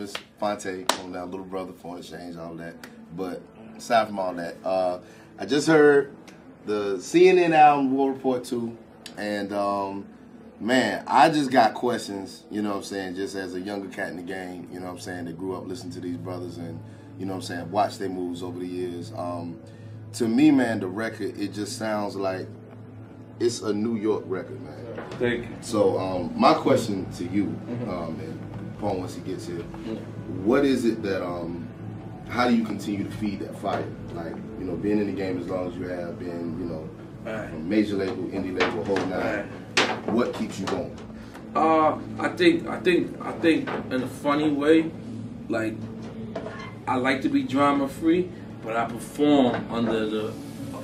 It's Phonte from that Little Brother, Phone Exchange, all that. But aside from all that, I just heard the CNN album War Report 2, and man, I just got questions, you know what I'm saying, just as a younger cat in the game, you know what I'm saying, that grew up listening to these brothers and, you know what I'm saying, watched their moves over the years. To me, man, the record, it just sounds like it's a New York record, man. Thank you. So my question to you, and Capone once he gets here, what is it that, how do you continue to feed that fire? Like, you know, being in the game as long as you have been, you know, from major label, indie label, whole nine, what keeps you going? I think in a funny way, like, I like to be drama free, but I perform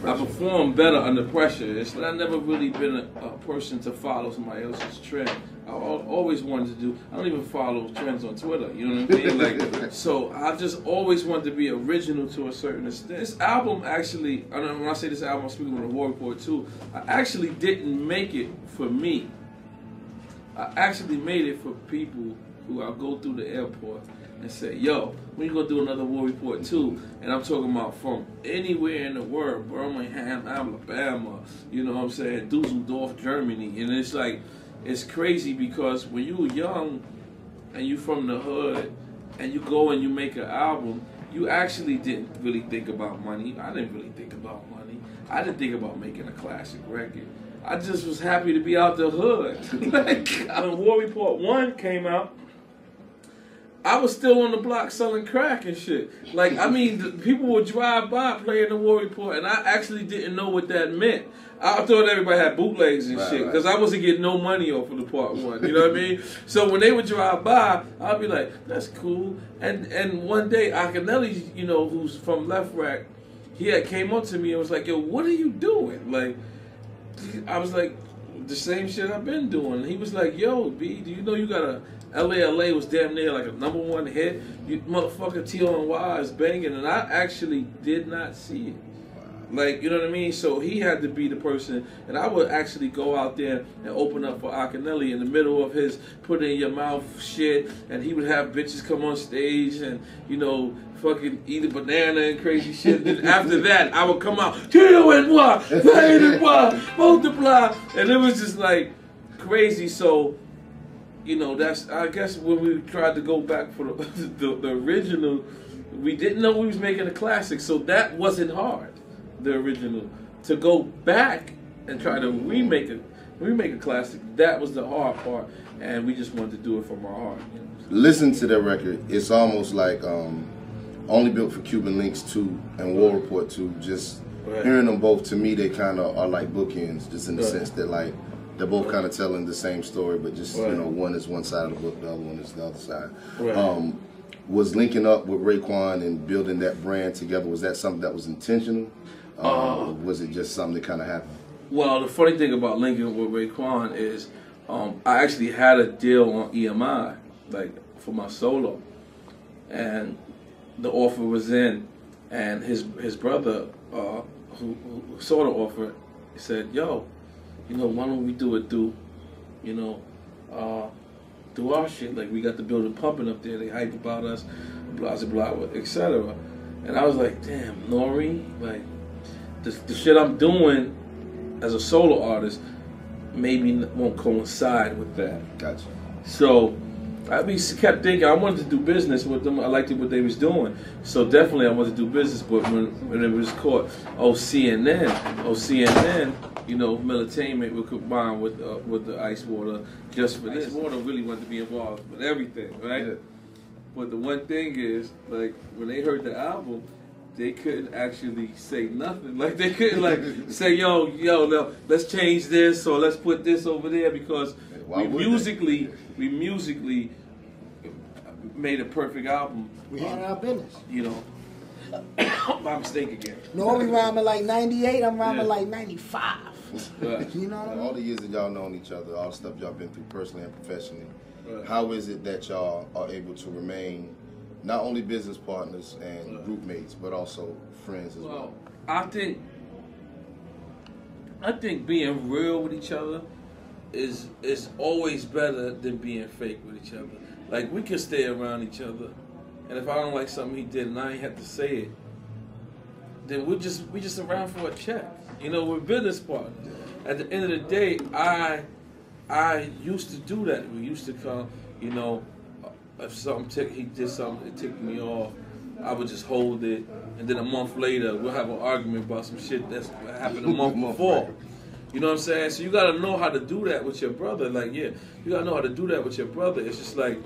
I perform better under pressure. I've never really been a person to follow somebody else's trend. I always wanted to do. I don't even follow trends on Twitter. You know what I mean? Like, so I just always wanted to be original to a certain extent. This album actually, when I say this album, I'm speaking on the War Report 2. I actually didn't make it for me. I actually made it for people who I go through the airport and say, yo, when you gonna do another War Report 2? And I'm talking about from anywhere in the world, Birmingham, Alabama, you know what I'm saying, Dusseldorf, Germany. And it's like, it's crazy because when you were young and you from the hood and you go and you make an album, you actually didn't really think about money. I didn't really think about money. I didn't think about making a classic record. I just was happy to be out the hood. Like, when War Report 1 came out, I was still on the block selling crack and shit. Like, I mean, people would drive by playing the War Report, and I actually didn't know what that meant. I thought everybody had bootlegs and shit, because I wasn't getting no money off of the part 1, you know what I mean? So when they would drive by, I'd be like, that's cool. And one day, Akinelli, you know, who's from Left Rack, he had came up to me and was like, yo, what are you doing? Like, I was like, the same shit I've been doing. And he was like, yo, B, do you know you got a LA was damn near like a #1 hit. You motherfucker T.O.N.Y. is banging, and I actually did not see it. Like, you know what I mean? So he had to be the person, and I would actually go out there and open up for Akinelli in the middle of his put in your mouth shit, and he would have bitches come on stage and, you know, fucking eat a banana and crazy shit. Then after that, I would come out, T.O.N.Y., multiply, and it was just like crazy. So, you know, that's, I guess when we tried to go back for the original, we didn't know we was making a classic, so that wasn't hard, the original. To go back and try to remake a classic, that was the hard part, and we just wanted to do it from our heart. You know? Listen to that record, it's almost like Only Built for Cuban Links 2 and War Report 2, just hearing them both, to me, they kind of are like bookends, just in the sense that, like, they're both kind of telling the same story, but just, you know, one is one side of the book, the other one is the other side. Was linking up with Raekwon and building that brand together, was that something that was intentional? Or was it just something that kind of happened? Well, the funny thing about linking up with Raekwon is I actually had a deal on EMI, like, for my solo. And the offer was in, and his brother, who saw the offer, said, yo, you know, why don't we do it through, you know, through our shit? Like, we got the building pumping up there, they hype about us, blah, blah, blah, etc. And I was like, damn, N.O.R.E., like, the shit I'm doing as a solo artist maybe won't coincide with that. Gotcha. So I kept thinking I wanted to do business with them. I liked what they was doing, so definitely I wanted to do business. But when it was called CNN, you know, Militainment would combine with the Ice Water just for this. Ice Water really wanted to be involved with everything, right? Yeah. But the one thing is, like, when they heard the album, they couldn't actually say nothing. Like, they couldn't, like, say, yo, no, let's change this or let's put this over there, because we musically made a perfect album. We had our business. You know, my mistake again. N.O.R.E. rhyming like 98, I'm rhyming like 95. Right. You know what I mean? All the years that y'all known each other, all the stuff y'all been through personally and professionally, how is it that y'all are able to remain not only business partners and group mates, but also friends as well? I think being real with each other is always better than being fake with each other. Like, we could stay around each other, and if I don't like something he did and I ain't have to say it, then we just around for a check. You know, we're business partners. At the end of the day, I used to do that. We used to come, you know, if he did something, it ticked me off, I would just hold it, and then a month later, we'll have an argument about some shit that's happened a month before. You know what I'm saying? So you gotta know how to do that with your brother. Like, yeah, you gotta know how to do that with your brother. It's just like,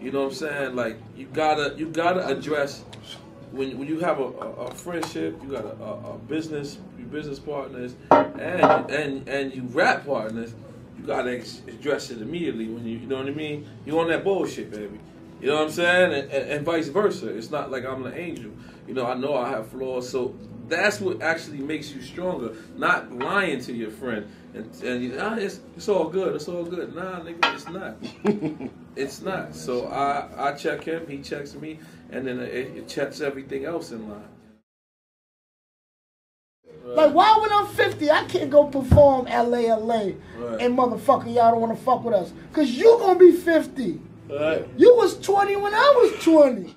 you know what I'm saying? Like, you gotta address when you have a friendship, you got a business partners, and you rap partners. You gotta address it immediately when you know what I mean. You on that bullshit, baby. You know what I'm saying? And vice versa. It's not like I'm an angel. You know I have flaws. So that's what actually makes you stronger. Not lying to your friend and you know, it's all good. It's all good. Nah, nigga, it's not. It's not. So I check him. He checks me, and then it checks everything else in line. Right. Like, why when I'm 50, I can't go perform LA, right. and motherfucker, y'all don't want to fuck with us? Because you going to be 50. Right. You was 20 when I was 20.